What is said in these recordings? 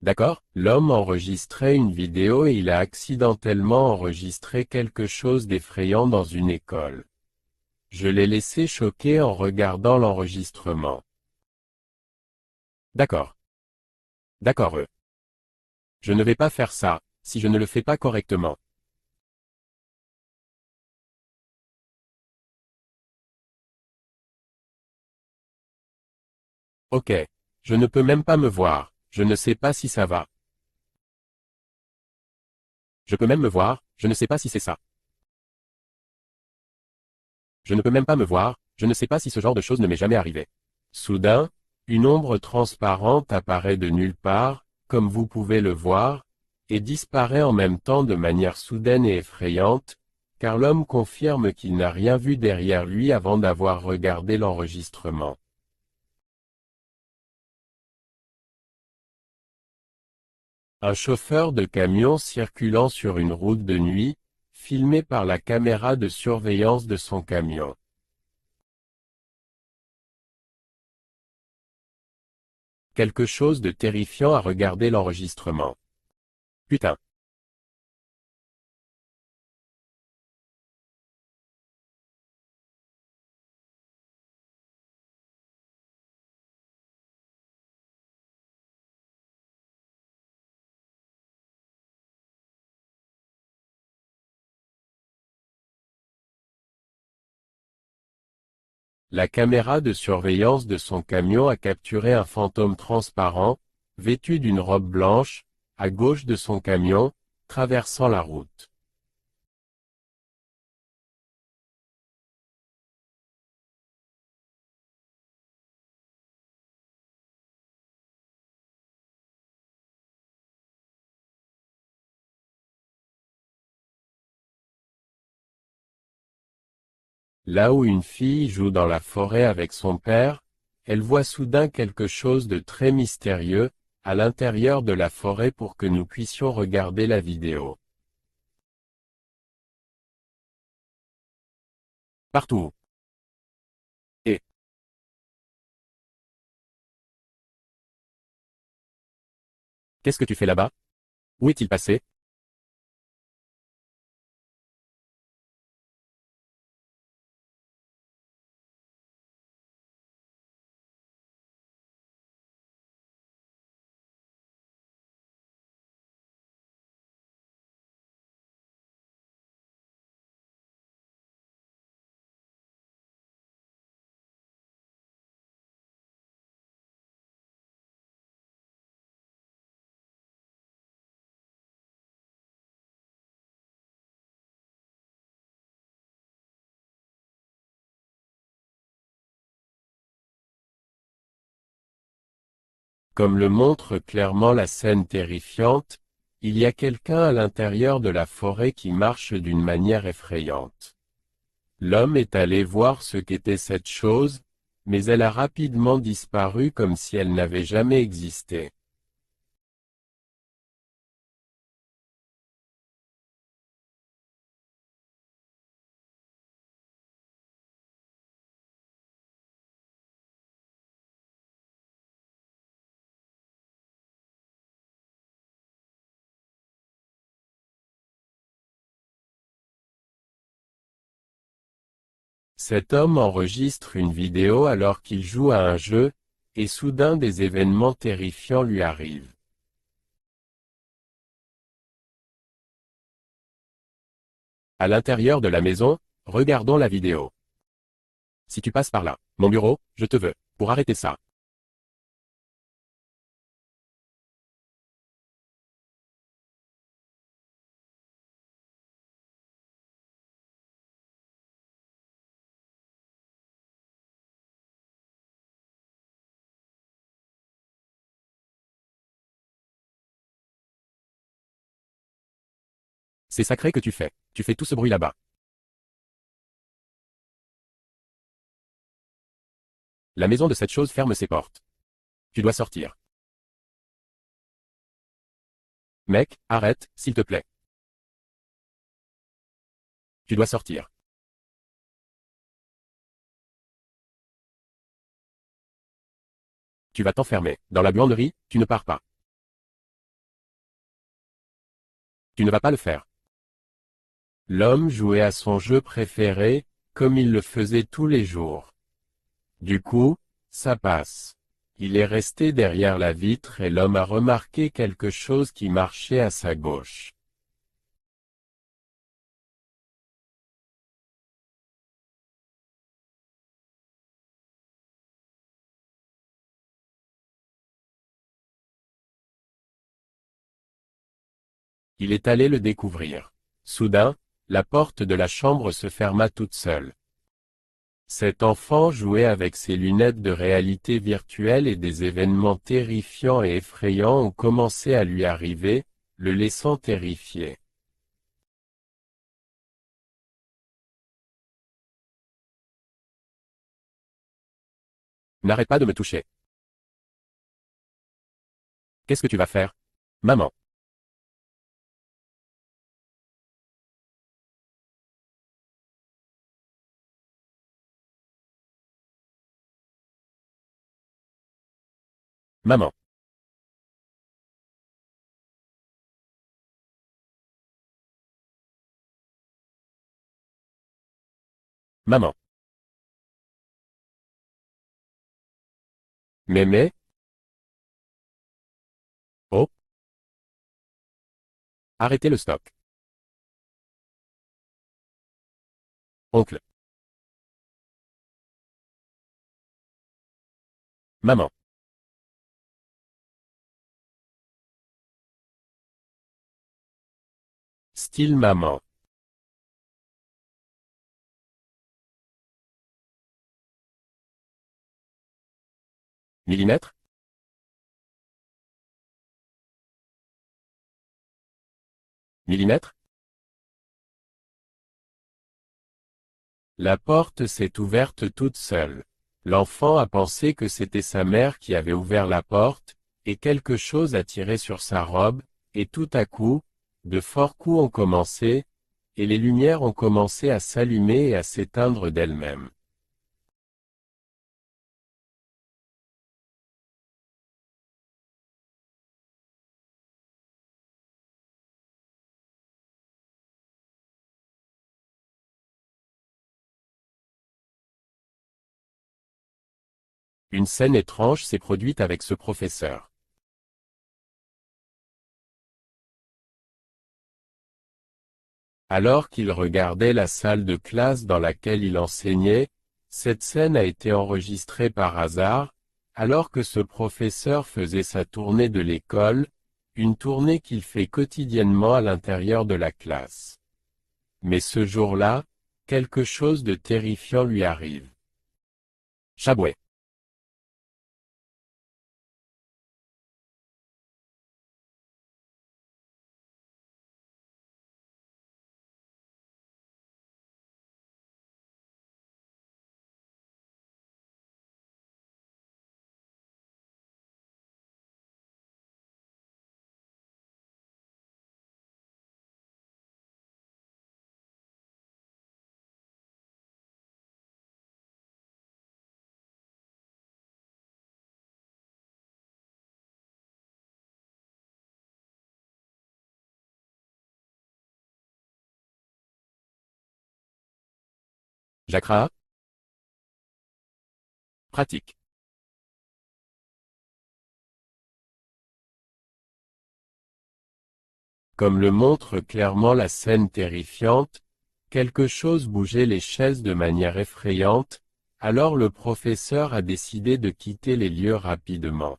D'accord? L'homme enregistrait une vidéo et il a accidentellement enregistré quelque chose d'effrayant dans une école. Je l'ai laissé choqué en regardant l'enregistrement. D'accord. D'accord. Je ne vais pas faire ça, si je ne le fais pas correctement. Ok. Je ne peux même pas me voir, je ne sais pas si ça va. Je peux même me voir, je ne sais pas si c'est ça. Je ne peux même pas me voir, je ne sais pas si ce genre de chose ne m'est jamais arrivé. Soudain, une ombre transparente apparaît de nulle part, comme vous pouvez le voir, et disparaît en même temps de manière soudaine et effrayante, car l'homme confirme qu'il n'a rien vu derrière lui avant d'avoir regardé l'enregistrement. Un chauffeur de camion circulant sur une route de nuit, filmé par la caméra de surveillance de son camion. Quelque chose de terrifiant à regarder l'enregistrement. Putain. La caméra de surveillance de son camion a capturé un fantôme transparent, vêtu d'une robe blanche, à gauche de son camion, traversant la route. Là où une fille joue dans la forêt avec son père, elle voit soudain quelque chose de très mystérieux, à l'intérieur de la forêt pour que nous puissions regarder la vidéo. Partout. Et, qu'est-ce que tu fais là-bas? Où est-il passé? Comme le montre clairement la scène terrifiante, il y a quelqu'un à l'intérieur de la forêt qui marche d'une manière effrayante. L'homme est allé voir ce qu'était cette chose, mais elle a rapidement disparu comme si elle n'avait jamais existé. Cet homme enregistre une vidéo alors qu'il joue à un jeu, et soudain des événements terrifiants lui arrivent. À l'intérieur de la maison, regardons la vidéo. Si tu passes par là, mon bureau, je te veux, pour arrêter ça. C'est sacré que tu fais. Tu fais tout ce bruit là-bas. La maison de cette chose ferme ses portes. Tu dois sortir. Mec, arrête, s'il te plaît. Tu dois sortir. Tu vas t'enfermer. Dans la buanderie, tu ne pars pas. Tu ne vas pas le faire. L'homme jouait à son jeu préféré, comme il le faisait tous les jours. Du coup, ça passe. Il est resté derrière la vitre et l'homme a remarqué quelque chose qui marchait à sa gauche. Il est allé le découvrir. Soudain, la porte de la chambre se ferma toute seule. Cet enfant jouait avec ses lunettes de réalité virtuelle et des événements terrifiants et effrayants ont commencé à lui arriver, le laissant terrifié. N'arrête pas de me toucher. Qu'est-ce que tu vas faire? Maman. Maman. Maman. Mémé? Oh, arrêtez le stop. Oncle. Maman. Style maman. Millimètre? Millimètre? La porte s'est ouverte toute seule. L'enfant a pensé que c'était sa mère qui avait ouvert la porte, et quelque chose a tiré sur sa robe, et tout à coup, de forts coups ont commencé, et les lumières ont commencé à s'allumer et à s'éteindre d'elles-mêmes. Une scène étrange s'est produite avec ce professeur. Alors qu'il regardait la salle de classe dans laquelle il enseignait, cette scène a été enregistrée par hasard, alors que ce professeur faisait sa tournée de l'école, une tournée qu'il fait quotidiennement à l'intérieur de la classe. Mais ce jour-là, quelque chose de terrifiant lui arrive. Chabouet. Jacra? Pratique. Comme le montre clairement la scène terrifiante, quelque chose bougeait les chaises de manière effrayante, alors le professeur a décidé de quitter les lieux rapidement.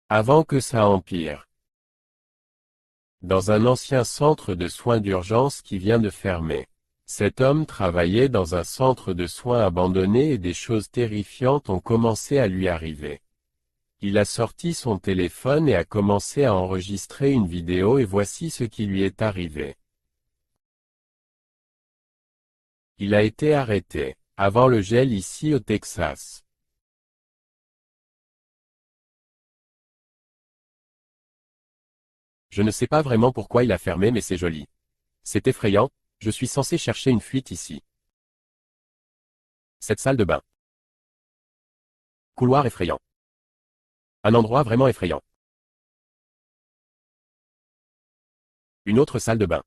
Avant que ça empire. Dans un ancien centre de soins d'urgence qui vient de fermer. Cet homme travaillait dans un centre de soins abandonné et des choses terrifiantes ont commencé à lui arriver. Il a sorti son téléphone et a commencé à enregistrer une vidéo et voici ce qui lui est arrivé. Il a été arrêté, avant le gel ici au Texas. Je ne sais pas vraiment pourquoi il a fermé mais c'est joli. C'est effrayant, je suis censé chercher une fuite ici. Cette salle de bain. Couloir effrayant. Un endroit vraiment effrayant. Une autre salle de bain.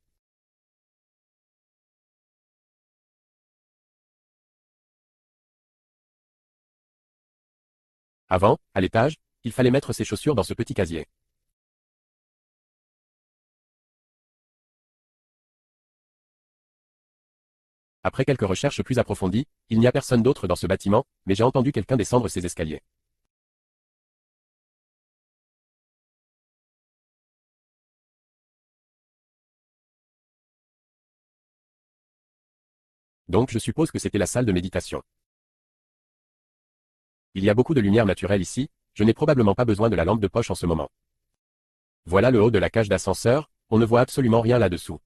Avant, à l'étage, il fallait mettre ses chaussures dans ce petit casier. Après quelques recherches plus approfondies, il n'y a personne d'autre dans ce bâtiment, mais j'ai entendu quelqu'un descendre ces escaliers. Donc je suppose que c'était la salle de méditation. Il y a beaucoup de lumière naturelle ici, je n'ai probablement pas besoin de la lampe de poche en ce moment. Voilà le haut de la cage d'ascenseur, on ne voit absolument rien là-dessous.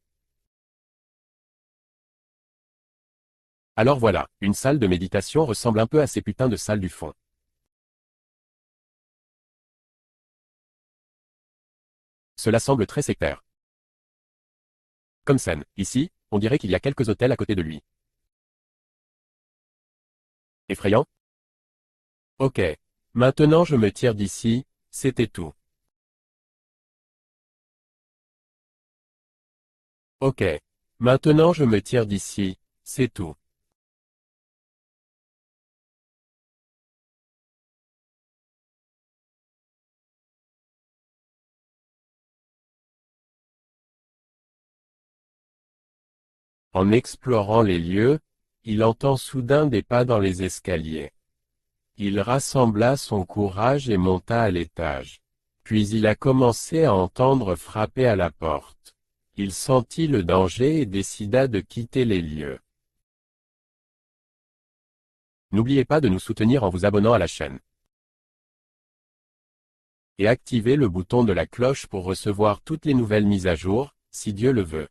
Alors voilà, une salle de méditation ressemble un peu à ces putains de salles du fond. Cela semble très sectaire. Comme scène, ici, on dirait qu'il y a quelques hôtels à côté de lui. Effrayant? Ok. Maintenant je me tire d'ici, c'était tout. Ok. Maintenant je me tire d'ici, c'est tout. En explorant les lieux, il entend soudain des pas dans les escaliers. Il rassembla son courage et monta à l'étage. Puis il a commencé à entendre frapper à la porte. Il sentit le danger et décida de quitter les lieux. N'oubliez pas de nous soutenir en vous abonnant à la chaîne. Et activez le bouton de la cloche pour recevoir toutes les nouvelles mises à jour, si Dieu le veut.